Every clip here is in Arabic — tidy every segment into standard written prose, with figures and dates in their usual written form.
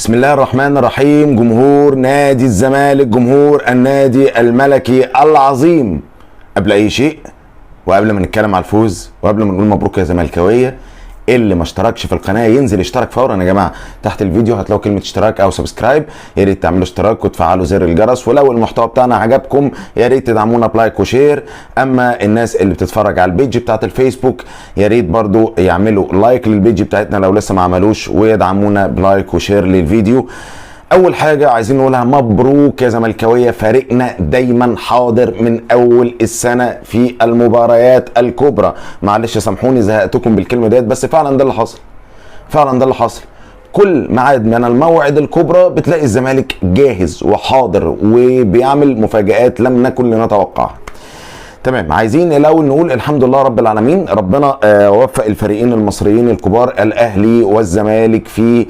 بسم الله الرحمن الرحيم. جمهور نادي الزمالك، جمهور النادي الملكي العظيم، قبل اي شيء وقبل ما نتكلم على الفوز وقبل ما نقول مبروك يا زملكاويه، اللي ما اشتركش في القناه ينزل يشترك فورا يا جماعه. تحت الفيديو هتلاقوا كلمه اشتراك او سبسكرايب، يا ريت تعملوا اشتراك وتفعلوا زر الجرس، ولو المحتوى بتاعنا عجبكم يا ريت تدعمونا بلايك وشير. اما الناس اللي بتتفرج على البيج بتاعت الفيسبوك يا ريت برضو يعملوا لايك للبيج بتاعتنا لو لسه ما عملوش، ويدعمونا بلايك وشير للفيديو. اول حاجه عايزين نقولها مبروك يا زملكاويه، فريقنا دايما حاضر من اول السنه في المباريات الكبرى. معلش سامحوني زهقتكم بالكلمه ديت، بس فعلا ده اللي حصل، فعلا ده اللي حصل. كل ميعاد من الموعد الكبرى بتلاقي الزمالك جاهز وحاضر وبيعمل مفاجآت لم نكن لنتوقعها. تمام، عايزين الاول نقول الحمد لله رب العالمين، ربنا وفق الفريقين المصريين الكبار الاهلي والزمالك في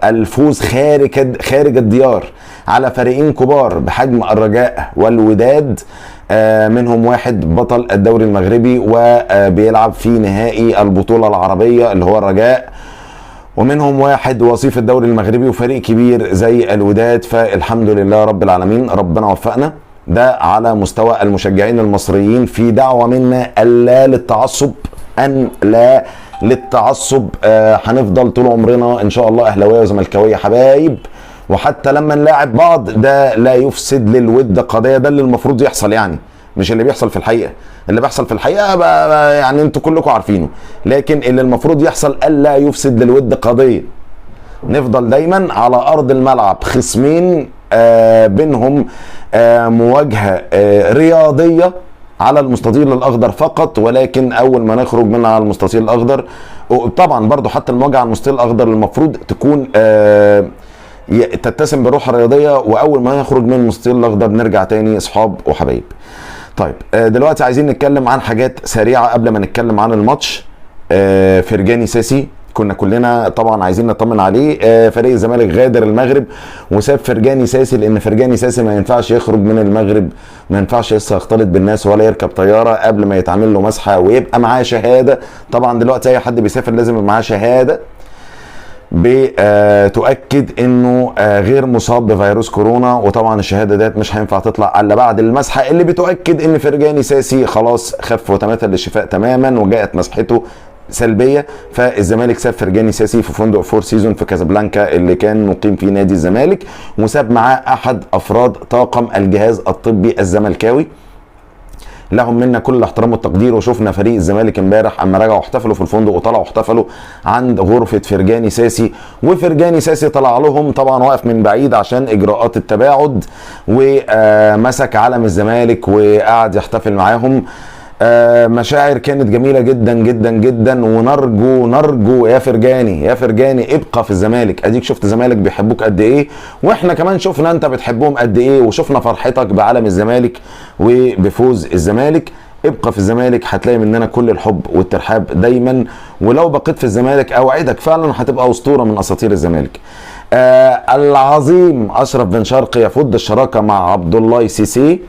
الفوز خارج الديار على فريقين كبار بحجم الرجاء والوداد. منهم واحد بطل الدوري المغربي وبيلعب في نهائي البطولة العربية اللي هو الرجاء، ومنهم واحد وصيف الدوري المغربي وفريق كبير زي الوداد. فالحمد لله رب العالمين ربنا وفقنا. ده على مستوى المشجعين المصريين، في دعوة منا ألا للتعصب، أن لا للتعصب. هنفضل طول عمرنا إن شاء الله أهلاوية وزملكاوية حبايب، وحتى لما نلاعب بعض ده لا يفسد للود قضية. ده اللي المفروض يحصل، يعني مش اللي بيحصل في الحقيقة. اللي بيحصل في الحقيقة بقى يعني انتوا كلكم عارفينه، لكن اللي المفروض يحصل ألا يفسد للود قضية. نفضل دايما على أرض الملعب خصمين بينهم مواجهة رياضية على المستطيل الأخضر فقط، ولكن أول ما نخرج من على المستطيل الأخضر، طبعا برضو حتى المواجهة على المستطيل الأخضر المفروض تكون تتسم بروح الرياضية، وأول ما نخرج من المستطيل الأخضر نرجع تاني أصحاب وحبايب. طيب دلوقتي عايزين نتكلم عن حاجات سريعة قبل ما نتكلم عن الماتش. فرجاني ساسي كنا كلنا طبعا عايزين نطمن عليه. فريق الزمالك غادر المغرب وساب فرجاني ساسي، لان فرجاني ساسي ما ينفعش يخرج من المغرب، ما ينفعش لسه يختلط بالناس ولا يركب طياره قبل ما يتعمل له مسحه ويبقى معاه شهاده. طبعا دلوقتي اي حد بيسافر لازم يبقى معاه شهاده بتؤكد انه غير مصاب بفيروس كورونا، وطبعا الشهاده ديت مش هينفع تطلع الا بعد المسحه اللي بتؤكد ان فرجاني ساسي خلاص خف وتماثل للشفاء تماما وجاءت مسحته سلبيه. فالزمالك ساب فرجاني ساسي في فندق فور سيزون في كازابلانكا اللي كان مقيم فيه نادي الزمالك، وساب معاه احد افراد طاقم الجهاز الطبي الزملكاوي. لهم منا كل الاحترام والتقدير. وشفنا فريق الزمالك امبارح اما رجعوا احتفلوا في الفندق وطلعوا احتفلوا عند غرفه فرجاني ساسي، وفرجاني ساسي طلع لهم طبعا واقف من بعيد عشان اجراءات التباعد، ومسك علم الزمالك وقعد يحتفل معاهم. مشاعر كانت جميله جدا جدا جدا، ونرجو يا فرجاني ابقى في الزمالك. اديك شفت الزمالك بيحبوك قد ايه، واحنا كمان شفنا انت بتحبهم قد ايه، وشفنا فرحتك بعلم الزمالك وبفوز الزمالك. ابقى في الزمالك، هتلاقي مننا كل الحب والترحاب دايما، ولو بقيت في الزمالك اوعدك فعلا هتبقى اسطوره من اساطير الزمالك. العظيم اشرف بن شرقي يفض الشراكه مع عبد الله سيسي،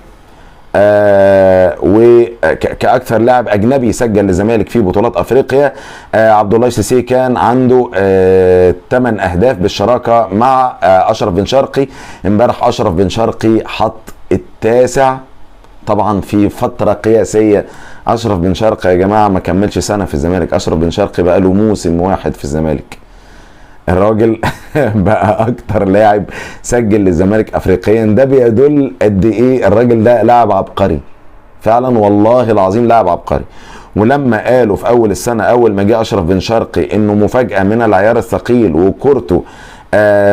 وكأكثر لاعب أجنبي سجل للزمالك في بطولات أفريقيا. عبد الله سيسي كان عنده 8 أهداف بالشراكة مع أشرف بن شرقي. امبارح أشرف بن شرقي حط التاسع طبعا في فترة قياسية. أشرف بن شرقي يا جماعة ما كملش سنة في الزمالك، أشرف بن شرقي بقى له موسم واحد في الزمالك. الراجل بقى اكتر لاعب سجل للزمالك افريقيا. ده بيدل قد ايه الراجل ده لاعب عبقري فعلا، والله العظيم لاعب عبقري. ولما قالوا في اول السنه اول ما جه اشرف بن شرقي انه مفاجاه من العيار الثقيل وكورته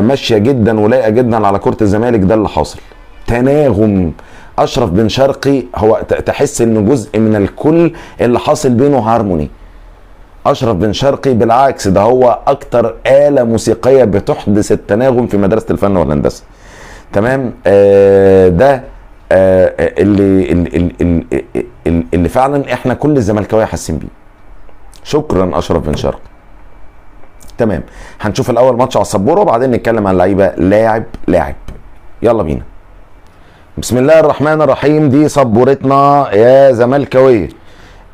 ماشيه جدا ولايقه جدا على كره الزمالك، ده اللي حاصل. تناغم اشرف بن شرقي، هو تحس انه جزء من الكل اللي حاصل بينه هارموني. أشرف بن شرقي بالعكس ده هو أكتر آلة موسيقية بتحدث التناغم في مدرسة الفن والهندسة. تمام. ده اللي فعلا احنا كل الزملكاويه حاسين بيه. شكرا أشرف بن شرقي. تمام، هنشوف الأول ماتش على السبورة وبعدين نتكلم عن لعيبة لاعب. يلا بينا. بسم الله الرحمن الرحيم. دي سبورتنا يا زملكاويه.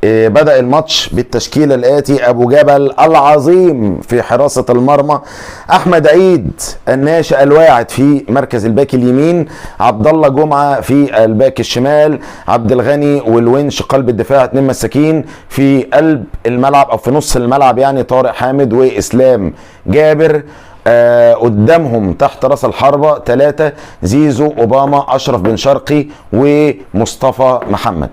بدأ الماتش بالتشكيل الآتي: أبو جبل العظيم في حراسة المرمى، أحمد عيد الناشئ الواعد في مركز الباك اليمين، عبد الله جمعة في الباك الشمال، عبد الغني والونش قلب الدفاع 2 مساكين، في قلب الملعب أو في نص الملعب يعني طارق حامد وإسلام جابر. قدامهم تحت راس الحربة 3: زيزو، أوباما، أشرف بن شرقي، ومصطفى محمد.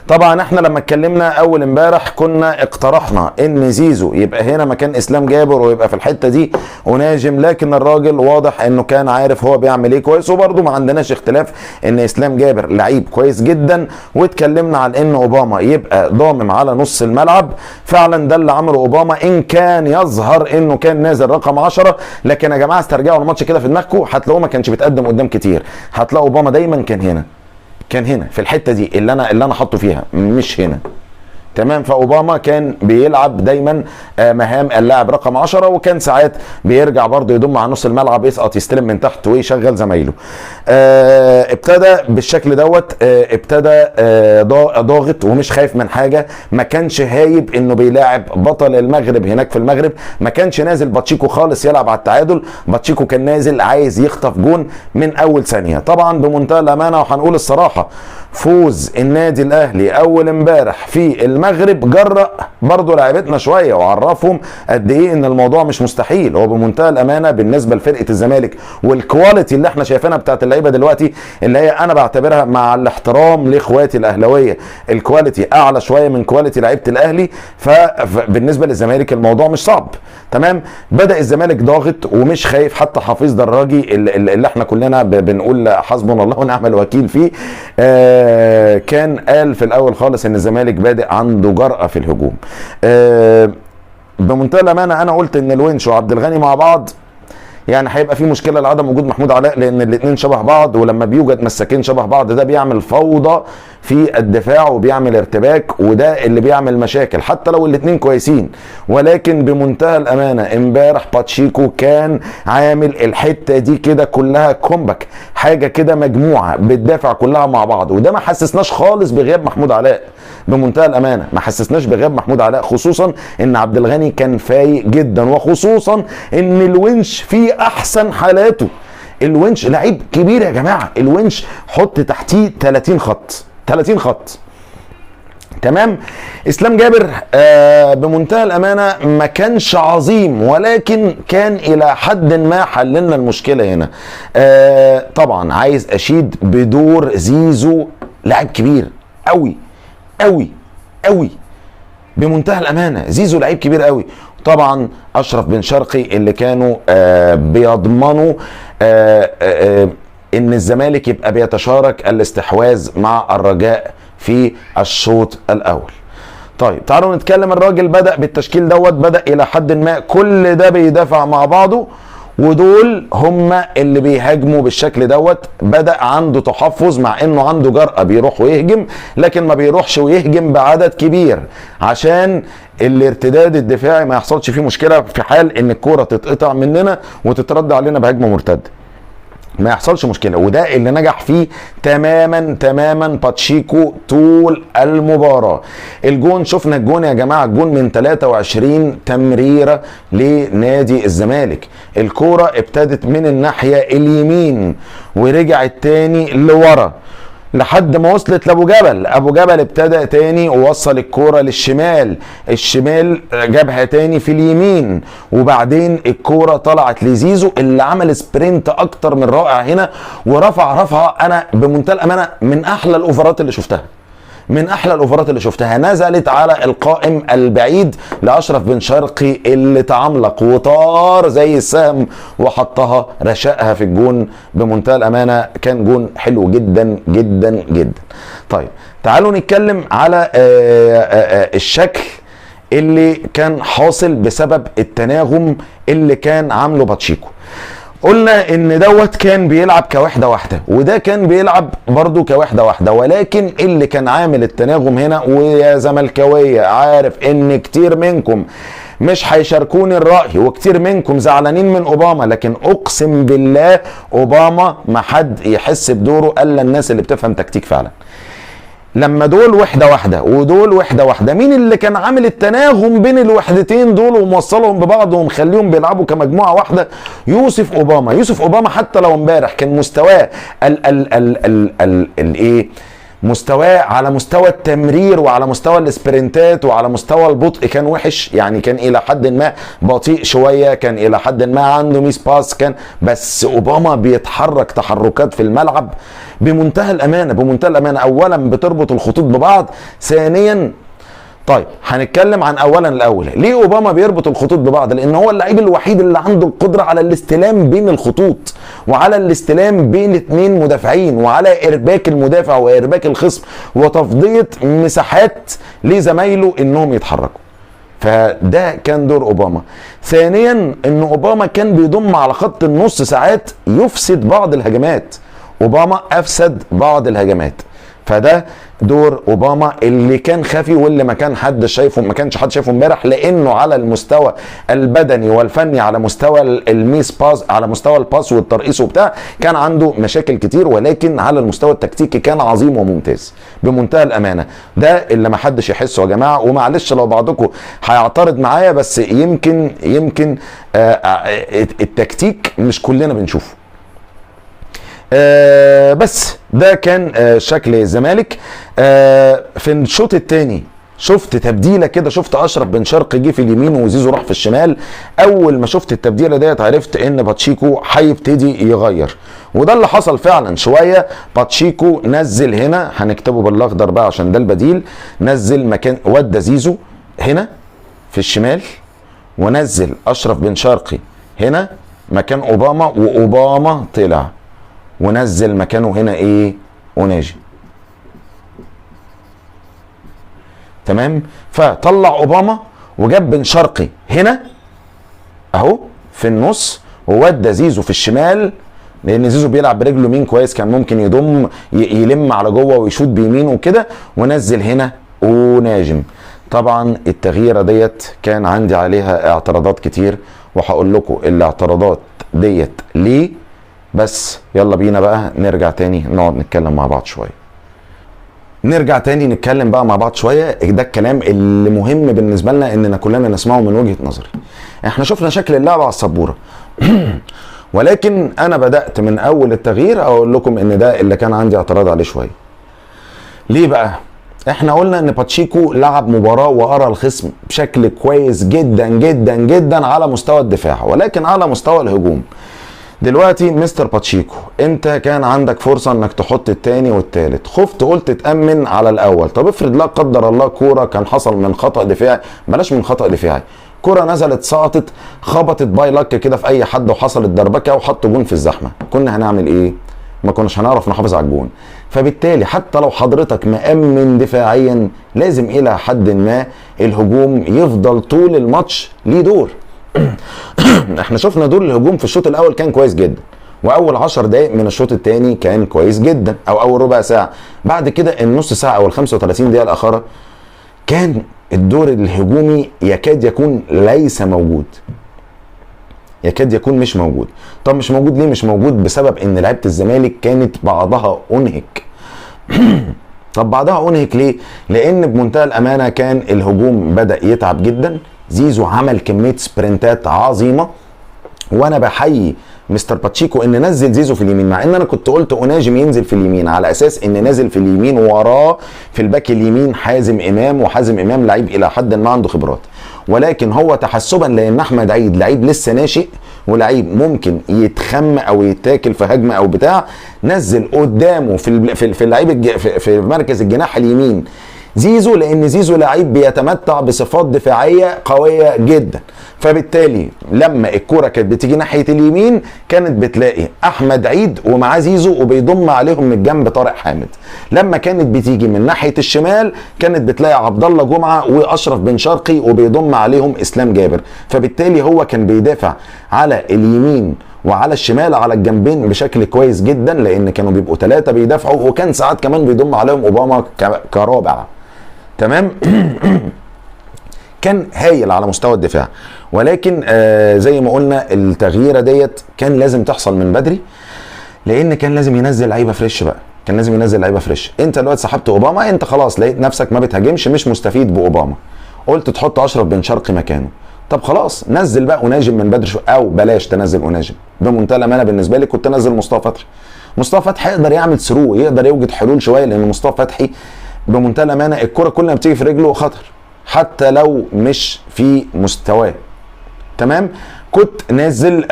طبعا احنا لما اتكلمنا اول امبارح كنا اقترحنا ان زيزو يبقى هنا مكان اسلام جابر ويبقى في الحته دي وناجم، لكن الراجل واضح انه كان عارف هو بيعمل ايه كويس، وبرده ما عندناش اختلاف ان اسلام جابر لعيب كويس جدا. واتكلمنا عن ان اوباما يبقى ضامم على نص الملعب، فعلا ده اللي عمله اوباما، ان كان يظهر انه كان نازل رقم 10، لكن يا جماعه استرجعوا الماتش كده في دماغكم هتلاقوه ما كانش بيتقدم قدام كتير، هتلاقوا اوباما دايما كان هنا في الحته دي اللي انا حاطه فيها، مش هنا. تمام. فاوباما كان بيلعب دايما مهام اللاعب رقم 10، وكان ساعات بيرجع برضه يضم على نص الملعب، يسقط يستلم من تحت ويشغل زمايله. ابتدى بالشكل دوت، ابتدى ضاغط ومش خايف من حاجه، ما كانش هايب انه بيلاعب بطل المغرب هناك في المغرب، ما كانش نازل باتشيكو خالص يلعب على التعادل، باتشيكو كان نازل عايز يخطف جون من اول ثانيه. طبعا بمنتهى الامانه وهنقول الصراحه، فوز النادي الاهلي اول امبارح في المغرب جرأ برضه لاعبتنا شويه وعرفهم قد ايه ان الموضوع مش مستحيل. هو بمنتهى الامانه بالنسبه لفرقه الزمالك والكواليتي اللي احنا شايفينها بتاعت اللعيبه دلوقتي، اللي هي انا بعتبرها مع الاحترام لاخواتي الاهلاويه الكواليتي اعلى شويه من كواليتي لعيبه الاهلي، فبالنسبه للزمالك الموضوع مش صعب. تمام. بدا الزمالك ضاغط ومش خايف، حتى حفيظ دراجي اللي احنا كلنا بنقول حسبنا الله ونعم الوكيل فيه، كان قال في الاول خالص ان الزمالك بادئ عنده جرأة في الهجوم. بمنتهى الامانه انا قلت ان الونش وعبد الغني مع بعض يعني هيبقى في مشكله لعدم وجود محمود علاء، لان الاثنين شبه بعض، ولما بيوجد مساكين شبه بعض ده بيعمل فوضى في الدفاع وبيعمل ارتباك، وده اللي بيعمل مشاكل حتى لو الاثنين كويسين. ولكن بمنتهى الامانه امبارح باتشيكو كان عامل الحته دي كده كلها كومباك، حاجه كده مجموعه بتدافع كلها مع بعض، وده ما حسسناش خالص بغياب محمود علاء. بمنتهى الامانه ما حسسناش بغياب محمود علاء، خصوصا ان عبد الغني كان فايق جدا، وخصوصا ان الونش في احسن حالاته. الونش لعيب كبير يا جماعه، الونش حط تحتيه 30 خط. تمام. اسلام جابر بمنتهى الامانه ما كانش عظيم، ولكن كان الى حد ما حللنا المشكله هنا. طبعا عايز اشيد بدور زيزو، لاعب كبير قوي قوي قوي، بمنتهى الامانه زيزو لعيب كبير قوي. طبعا اشرف بن شرقي اللي كانوا بيضمنوا ان الزمالك يبقى بيتشارك الاستحواذ مع الرجاء في الشوط الاول. طيب تعالوا نتكلم. الراجل بدأ بالتشكيل دوت، بدأ الى حد ما كل ده بيدافع مع بعضه، ودول هم اللي بيهاجموا بالشكل دوت. بدأ عنده تحفظ مع انه عنده جرأة بيروح ويهجم، لكن ما بيروحش ويهجم بعدد كبير عشان الارتداد الدفاعي ما يحصلش فيه مشكلة في حال ان الكورة تتقطع مننا وتترد علينا بهجمة مرتدة، ما يحصلش مشكله. وده اللي نجح فيه تماما باتشيكو طول المباراه. الجون، شفنا الجون يا جماعه، الجون من 23 تمريره لنادي الزمالك. الكوره ابتدت من الناحيه اليمين ورجعت تاني لورا لحد ما وصلت لابو جبل. ابو جبل ابتدى تاني ووصل الكوره للشمال، الشمال جابها تاني في اليمين، وبعدين الكوره طلعت لزيزو اللي عمل سبرنت اكتر من رائع هنا ورفع انا بمنتهى الامانه من احلى الاوفرات اللي شفتها، نزلت على القائم البعيد لاشرف بن شرقي اللي تعملق وطار زي السهم وحطها رشقها في الجون. بمنتهى الامانه كان جون حلو جدا جدا جدا. طيب تعالوا نتكلم على الشكل اللي كان حاصل بسبب التناغم اللي كان عامله باتشيكو. قلنا ان دوت كان بيلعب كوحده واحده، وده كان بيلعب برضو كوحده واحده، ولكن اللي كان عامل التناغم هنا، ويا زملكاويه عارف ان كتير منكم مش هيشاركوني الرأي وكتير منكم زعلانين من اوباما، لكن اقسم بالله اوباما ما حد يحس بدوره الا الناس اللي بتفهم تكتيك فعلا. لما دول وحده واحده ودول وحده واحده، مين اللي كان عامل التناغم بين الوحدتين دول وموصلهم ببعض ومخليهم بيلعبوا كمجموعه واحده؟ يوسف اوباما. يوسف اوباما حتى لو امبارح كان مستواه الايه، مستواه على مستوى التمرير وعلى مستوى الاسبرنتات وعلى مستوى البطء كان وحش، يعني كان الى حد ما بطيء شويه، كان الى حد ما عنده ميس باس، كان بس اوباما بيتحرك تحركات في الملعب بمنتهى الامانه، بمنتهى الامانه. اولا بتربط الخطوط ببعض، ثانيا طيب هنتكلم عن الاول ليه اوباما بيربط الخطوط ببعض؟ لان هو اللعيب الوحيد اللي عنده القدره على الاستلام بين الخطوط، وعلى الاستلام بين اتنين مدافعين، وعلى ارباك المدافع وارباك الخصم، وتفضيه مساحات لزمايله انهم يتحركوا. فده كان دور اوباما. ثانيا ان اوباما كان بيضم على خط النص ساعات يفسد بعض الهجمات، اوباما افسد بعض الهجمات. فده دور اوباما اللي كان خفي واللي ما كانش حد شايفه امبارح، لانه على المستوى البدني والفني، على مستوى الميس باس، على مستوى الباس والترقيص وبتاع، كان عنده مشاكل كتير، ولكن على المستوى التكتيكي كان عظيم وممتاز بمنتهى الامانه. ده اللي ما حدش يحسه يا جماعه، ومعلش لو بعضكم هيعترض معايا، بس يمكن التكتيك مش كلنا بنشوفه. بس ده كان شكل الزمالك. في الشوط الثاني شفت تبديله كده، شفت اشرف بن شرقي جه في اليمين وزيزو راح في الشمال. اول ما شفت التبديله ديت عرفت ان باتشيكو هيبتدي يغير، وده اللي حصل فعلا. شويه باتشيكو نزل هنا، هنكتبه بالاخضر بقى عشان ده البديل، نزل مكان ودى زيزو هنا في الشمال، ونزل اشرف بن شرقي هنا مكان اوباما، واوباما طلع ونزل مكانه هنا ايه، اوناجي. تمام. فطلع اوباما وجاب بن شرقي هنا اهو في النص، وودى زيزو في الشمال، لان زيزو بيلعب برجله يمين كويس، كان ممكن يضم يلم على جوه ويشوط بيمينه وكده، ونزل هنا وناجم. طبعا التغييره ديت كان عندي عليها اعتراضات كتير، وهقول لكم الاعتراضات ديت ليه. بس يلا بينا بقى نرجع تاني نقعد نتكلم مع بعض شويه. نرجع تاني نتكلم بقى مع بعض شويه. ده الكلام اللي مهم بالنسبه لنا اننا كلنا نسمعه من وجهه نظري. احنا شفنا شكل اللعبه على السبوره ولكن انا بدات من اول التغيير اقول لكم ان ده اللي كان عندي اعتراض عليه شويه. ليه بقى؟ احنا قلنا ان باتشيكو لعب مباراه وقرا الخصم بشكل كويس جدا جدا جدا على مستوى الدفاع، ولكن على مستوى الهجوم دلوقتي مستر باتشيكو انت كان عندك فرصه انك تحط التاني والتالت، خفت قلت تامن على الاول. طب افرض لا قدر الله كوره كان حصل من خطا دفاعي، بلاش من خطا دفاعي، كوره نزلت سقطت خبطت باي لك كده في اي حد وحصلت دربكه وحط جون في الزحمه، كنا هنعمل ايه؟ ما كناش هنعرف نحافظ على الجون. فبالتالي حتى لو حضرتك مأمن دفاعيا، لازم الى حد ما الهجوم يفضل طول الماتش ليه دور. احنا شفنا دور الهجوم في الشوط الاول كان كويس جدا، واول 10 دقائق من الشوط الثاني كان كويس جدا، او اول ربع ساعه. بعد كده النص ساعه او ال 35 دقيقه الاخيره كان الدور الهجومي يكاد يكون ليس موجود، يكاد يكون مش موجود. طب مش موجود ليه؟ مش موجود بسبب ان لعيبه الزمالك كانت بعضها انهك. طب بعضها انهك ليه؟ لان بمنتهى الامانه كان الهجوم بدا يتعب جدا. زيزو عمل كميه سبرنتات عظيمه، وانا بحيي مستر باتشيكو ان نزل زيزو في اليمين، مع ان انا كنت قلت اوناجم ينزل في اليمين على اساس ان نازل في اليمين وراه في الباك اليمين حازم امام، وحازم امام لعيب الى حد ما عنده خبرات، ولكن هو تحسبا لان احمد عيد لعيب لسه ناشئ ولعيب ممكن يتخم او يتاكل في هجمه او بتاع، نزل قدامه في اللعيب في مركز الجناح اليمين زيزو، لان زيزو لعيب بيتمتع بصفات دفاعيه قويه جدا. فبالتالي لما الكوره كانت بتيجي ناحيه اليمين كانت بتلاقي احمد عيد ومعاه زيزو وبيضم عليهم من الجنب طارق حامد. لما كانت بتيجي من ناحيه الشمال كانت بتلاقي عبد الله جمعه واشرف بن شرقي وبيضم عليهم اسلام جابر. فبالتالي هو كان بيدافع على اليمين وعلى الشمال على الجنبين بشكل كويس جدا، لان كانوا بيبقوا 3 بيدافعوا، وكان ساعات كمان بيضم عليهم اوباما كرابع. تمام. كان هايل على مستوى الدفاع، ولكن زي ما قلنا التغييره ديت كان لازم تحصل من بدري، لان كان لازم ينزل لعيبه فريش بقى. كان لازم ينزل لعيبه فريش. انت دلوقتي سحبت اوباما، انت خلاص لقيت نفسك ما بتهاجمش، مش مستفيد باوباما، قلت تحط اشرف بن شرقي مكانه. طب خلاص نزل بقى اناجم من بدري او بلاش تنزل اناجم. بمنتهى الامانه بالنسبه لي كنت انزل مصطفى فتحي. مصطفى فتحي يقدر يعمل ثرو، يقدر يوجد حلول شويه، لان مصطفى فتحي بمنتهى الامانه الكره كل ما بتيجي في رجله خطر، حتى لو مش في مستواه. تمام. كنت نازل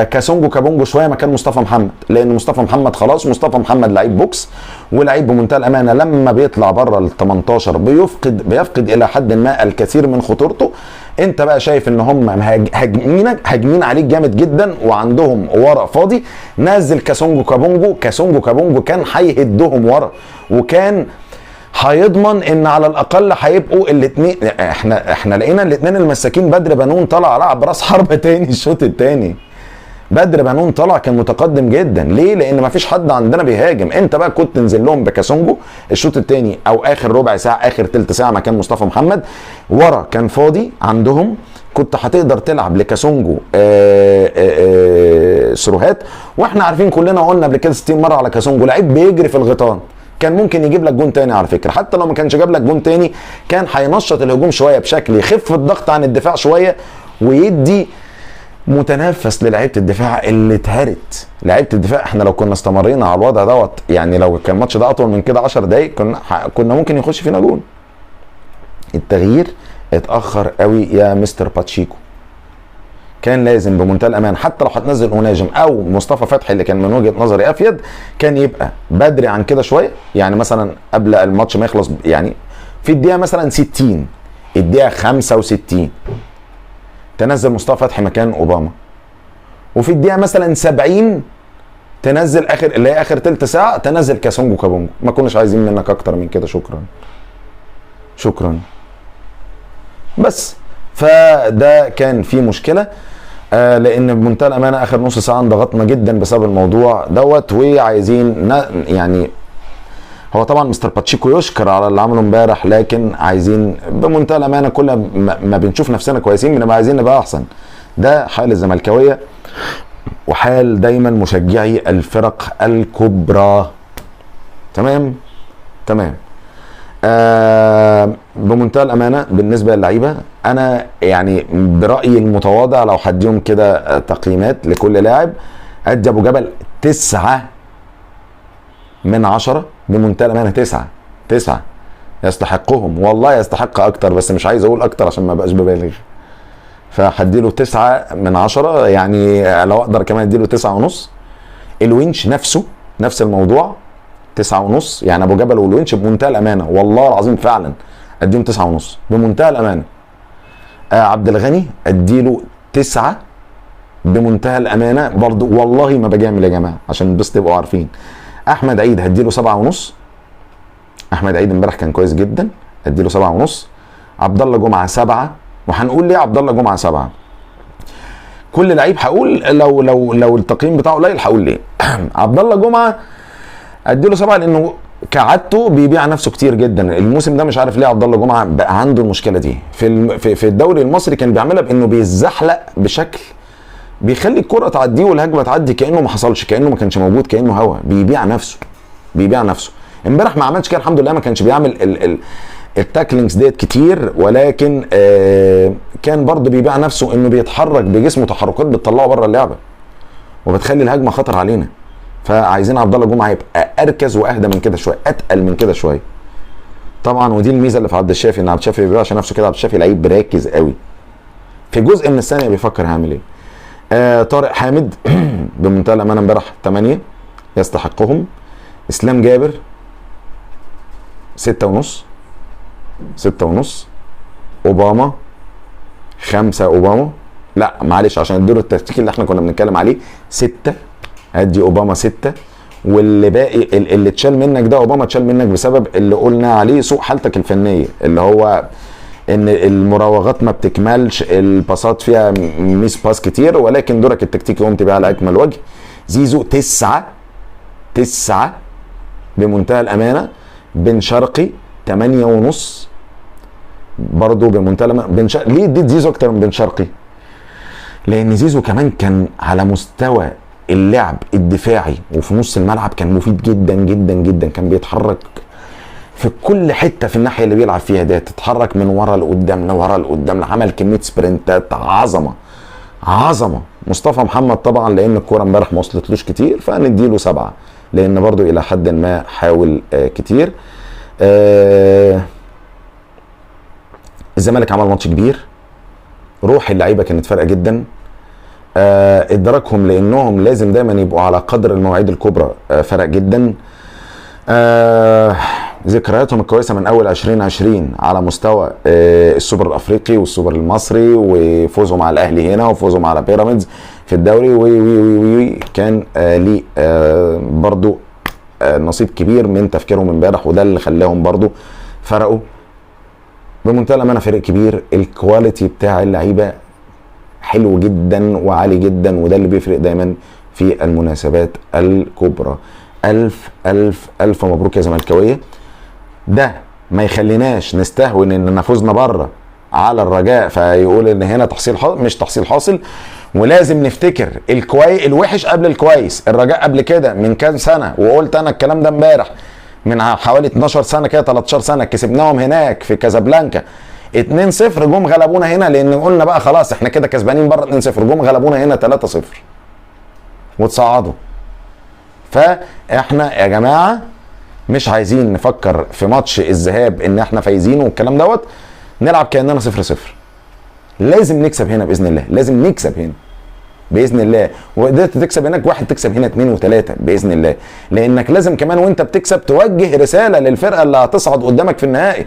كاسونجو كابونجو شويه مكان مصطفى محمد، لان مصطفى محمد خلاص، مصطفى محمد لعيب بوكس، ولعيب بمنتهى الامانه لما بيطلع بره ال 18 بيفقد الى حد ما الكثير من خطورته. انت بقى شايف ان هم هاجمين عليك جامد جدا وعندهم ورا فاضي، نزل كاسونجو كابونجو. كاسونجو كابونجو كان هيهدهم ورا، وكان هيضمن ان على الاقل هيبقوا الاثنين. احنا لقينا الاثنين المساكين. بدر بنون طلع لعب راس حربة تاني الشوط الثاني. بدر بنون طلع كان متقدم جدا. ليه؟ لان ما فيش حد عندنا بيهاجم. انت بقى كنت تنزل لهم بكاسونجو الشوط الثاني او اخر ربع ساعه، اخر ثلث ساعه مكان مصطفى محمد، ورا كان فاضي عندهم، كنت هتقدر تلعب لكاسونجو سروهات. واحنا عارفين كلنا، قلنا قبل كده 60 مره على كاسونجو، لعيب بيجري في الغيطان، كان ممكن يجيب لك جون تاني على فكره. حتى لو ما كانش جاب لك جون تاني كان هينشط الهجوم شويه بشكل يخف الضغط عن الدفاع شويه، ويدي متنفس للعيبه الدفاع اللي اتهرت. لعيبه الدفاع احنا لو كنا استمرينا على الوضع دوت، يعني لو كان الماتش ده اطول من كده 10 دقائق كنا ممكن يخش فينا جون. التغيير اتاخر قوي يا مستر باتشيكو. كان لازم بمنتهى الامان، حتى لو هتنزل اناجم او مصطفى فتحي اللي كان من وجهه نظري افيد، كان يبقى بدري عن كده شويه. يعني مثلا قبل الماتش ما يخلص، يعني في الدقيقه مثلا 60، الدقيقه 65 تنزل مصطفى فتحي مكان اوباما، وفي الدقيقه مثلا 70 تنزل اخر اللي هي اخر ثلث ساعه تنزل كاسونجو كابونجو. ما كناش عايزين منك اكتر من كده. شكرا. بس فده كان في مشكله، لان بمنتهى الامانه اخر نص ساعه انضغطنا جدا بسبب الموضوع دوت، وعايزين يعني هو طبعا مستر باتشيكو يشكر على اللي عمله امبارح، لكن عايزين بمنتهى الامانه كل ما بنشوف نفسنا كويسين بنبقى عايزين نبقى احسن. ده حال الزملكاويه وحال دايما مشجعي الفرق الكبرى. تمام. بمنتهى الامانه بالنسبه للعيبه، انا يعني برايي المتواضع لو هديهم كده تقييمات لكل لاعب، ادي ابو جبل 9/10 بمنتهى الامانه. 9 يستحقهم، والله يستحق اكتر، بس مش عايز اقول اكتر عشان ما بقاش ببالغ، فهديله 9/10. يعني لو اقدر كمان اديله 9.5. الونش نفس الموضوع 9.5. يعني ابو جبل والونش بمنتهى الامانه والله العظيم فعلا اديهم 9.5 بمنتهى الامانه. عبد الغني اديله 9 بمنتهى الامانه برضو، والله ما بجامل يا جماعه عشان بس تبقوا عارفين. احمد عيد هديله 7.5. احمد عيد امبارح كان كويس جدا، اديله 7.5. عبد الله جمعه 7. وهنقول ليه عبد الله جمعه 7. كل لعيب هقول لو التقييم بتاعه قليل هقول ليه. عبد الله جمعه اديله 7 لانه كعادته بيبيع نفسه كتير جدا الموسم ده. مش عارف ليه عبد الله جمعه بقى عنده المشكله دي. في الدوري المصري كان بيعملها بانه بيزحلق بشكل بيخلي الكره تعديه والهجمه تعدي كانه ما حصلش، كانه ما كانش موجود، كانه هوا. بيبيع نفسه. امبارح ما عملش كده الحمد لله، ما كانش بيعمل التاكلينجز ديت كتير، ولكن كان برضه بيبيع نفسه انه بيتحرك بجسمه تحركات بتطلعه بره اللعبه وبتخلي الهجمه خطر علينا. فعايزين عبد الله جمعه يبقى اركز واهدى من كده شويه، اتقل من كده شويه. طبعا ودي الميزه اللي في عبد الشافي، ان عبد الشافي ما بيبيعش نفسه كده. عبد الشافي لعيب بيركز قوي في جزء من الثانيه، بيفكر هعمل ايه. طارق حامد بمنتهى الامانه امبارح 8 يستحقهم. اسلام جابر 6.5. اوباما 5. اوباما لا معلش عشان الدور التكتيكي اللي احنا كنا بنتكلم عليه 6. ادي اوباما 6. واللي باقي اللي اتشال منك ده، اوباما اتشال منك بسبب اللي قلنا عليه سوء حالتك الفنيه، اللي هو ان المراوغات ما بتكملش، الباسات فيها ميس باس كتير، ولكن دورك التكتيكي قمت بيه على اكمل وجه. زيزو 9 بمنتهى الامانه. بن شرقي 8.5 برضه بمنتهى الامانه. ليه اديت زيزو اكتر من بن شرقي؟ لان زيزو كمان كان على مستوى اللعب الدفاعي وفي نص الملعب كان مفيد جدا جدا جدا. كان بيتحرك في كل حته في الناحيه اللي بيلعب فيها ده، تتحرك من ورا لقدام لورا لقدام، عمل كميه سبرنتات عظمه عظمه. مصطفى محمد طبعا لان الكوره امبارح ما وصلتلوش كتير فنديله 7، لان برضو الى حد ما حاول كتير. الزمالك عمل ماتش كبير، روح اللعيبه كانت فارقه جدا. ادراكهم لانهم لازم دايما يبقوا على قدر المواعيد الكبرى فرق جدا. ذكرياتهم الكويسه من اول 2020 على مستوى السوبر الافريقي والسوبر المصري، وفوزهم على الاهلي هنا وفوزهم على بيراميدز في الدوري وي كان ليه برضو نصيب كبير من تفكيرهم امبارح، وده اللي خلاهم برضو فرقوا بمنتهى الامانه. فريق كبير، الكواليتي بتاع اللعيبه حلو جدا وعالي جدا، وده اللي بيفرق دايما في المناسبات الكبرى. الف الف الف مبروك يا زملكاويه. ده ما يخليناش نستهون ان فوزنا بره على الرجاء فيقول ان هنا تحصيل مش تحصيل حاصل. ولازم نفتكر الوحش قبل الكويس. الرجاء قبل كده من كام سنه، وقلت انا الكلام ده امبارح، من حوالي 12 سنه كده 13 سنه كسبناهم هناك في كازابلانكا 2-0، جم غلبونا هنا لان قلنا بقى خلاص احنا كده كسبانين بره 2-0، جم غلبونا هنا 3-0 وتصعدوا. فاحنا يا جماعه مش عايزين نفكر في ماتش الذهاب ان احنا فايزين والكلام دوت، نلعب كاننا 0-0. لازم نكسب هنا باذن الله، لازم نكسب هنا باذن الله. وقدرت تكسب هناك 1 تكسب هنا 2 و3 باذن الله، لانك لازم كمان وانت بتكسب توجه رساله للفرقه اللي هتصعد قدامك في النهائي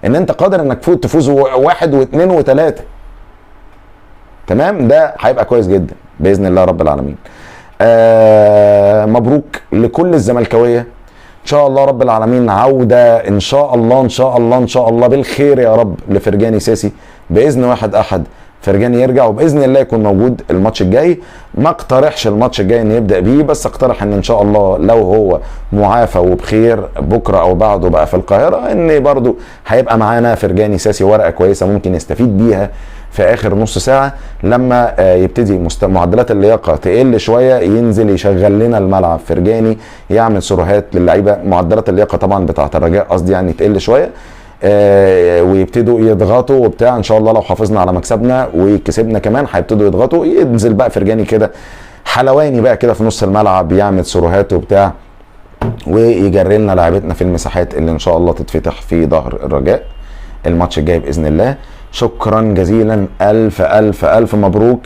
ان انت قادر انك تفوز 1 و2 و3. تمام، ده هيبقى كويس جدا باذن الله رب العالمين. مبروك لكل الزملكاويه، ان شاء الله رب العالمين عوده ان شاء الله ان شاء الله ان شاء الله بالخير يا رب لفرجاني ساسي باذن واحد احد. فرجاني يرجع وباذن الله يكون موجود الماتش الجاي. ما اقترحش الماتش الجاي ان يبدا بيه، بس اقترح ان شاء الله لو هو معافى وبخير بكره او بعده بقى في القاهره ان برضو هيبقى معانا فرجاني ساسي ورقه كويسه ممكن يستفيد بيها في اخر نص ساعه لما يبتدي معدلات اللياقه تقل شويه، ينزل يشغل لنا الملعب فرجاني يعمل سيروهات للعيبه. معدلات اللياقه طبعا بتاعه الرجاء قصدي يعني تقل شويه، ويبتدوا يضغطوا وبتاع. ان شاء الله لو حافظنا على مكسبنا وكسبنا كمان هيبتدوا يضغطوا، ينزل بقى فرجاني كده حلواني بقى كده في نص الملعب يعمل سيروهات وبتاع، ويجري لنا لاعبتنا في المساحات اللي ان شاء الله تتفتح في ظهر الرجاء الماتش الجاي باذن الله. شكرا جزيلا، الف الف الف مبروك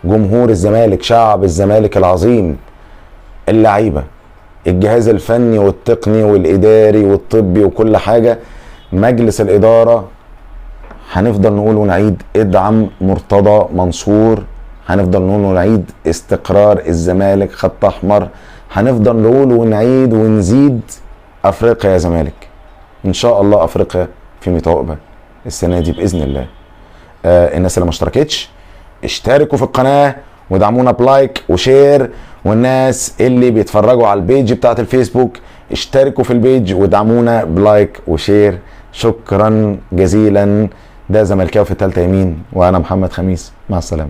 جمهور الزمالك، شعب الزمالك العظيم، اللعيبه، الجهاز الفني والتقني والاداري والطبي وكل حاجه، مجلس الاداره. هنفضل نقول ونعيد ادعم مرتضى منصور، هنفضل نقول ونعيد استقرار الزمالك خط احمر، هنفضل نقول ونعيد ونزيد افريقيا يا زمالك. ان شاء الله افريقيا في ميت عقبه السنه دي باذن الله. الناس اللي ما اشتركتش اشتركوا في القناه ودعمونا بلايك وشير، والناس اللي بيتفرجوا على البيج بتاعت الفيسبوك اشتركوا في البيج ودعمونا بلايك وشير. شكرا جزيلا. ده زملكاوي في التالتة يمين، وانا محمد خميس، مع السلامه.